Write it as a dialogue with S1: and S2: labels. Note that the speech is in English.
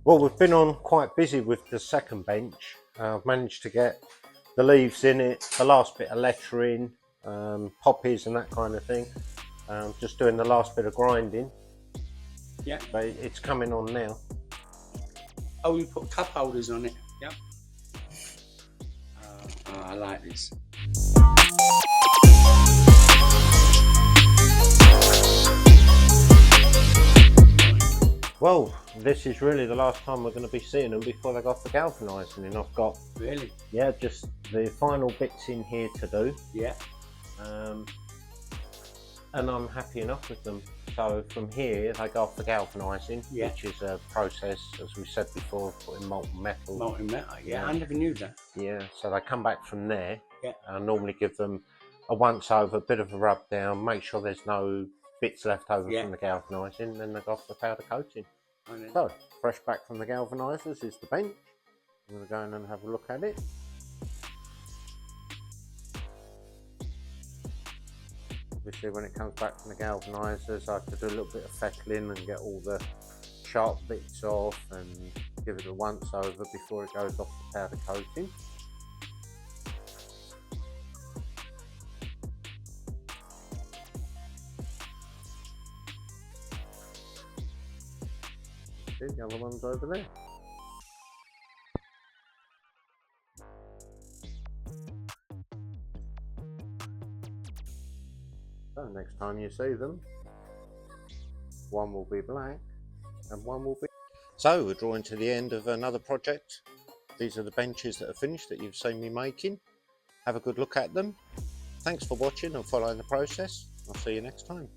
S1: Well, we've been on quite busy with the second bench. I've managed to get the leaves in it, the last bit of lettering, poppies and that kind of thing. Just doing the last bit of grinding.
S2: Yeah.
S1: But it's coming on now.
S2: Oh, you put cup holders on it. Yeah. I like this.
S1: Well, this is really the last time we're going to be seeing them before they go off the galvanising, and I've got just the final bits in here to do.
S2: Yeah.
S1: And I'm happy enough with them. So from here they go off the galvanising, which is a process, as we said before, of putting molten metal.
S2: Molten metal, yeah. I never knew that.
S1: Yeah, so they come back from there.
S2: Yeah.
S1: I normally give them a once over, a bit of a rub down, make sure there's no bits left over from the galvanising, then they go off the powder coating. So, fresh back from the galvanisers is the bench. I'm going to go in and have a look at it. Obviously when it comes back from the galvanisers, I have to do a little bit of fettling and get all the sharp bits off and give it a once over before it goes off the powder coating. See, the other one's over there. So next time you see them, one will be black and one will be... So we're drawing to the end of another project. These are the benches that are finished that you've seen me making. Have a good look at them. Thanks for watching and following the process. I'll see you next time.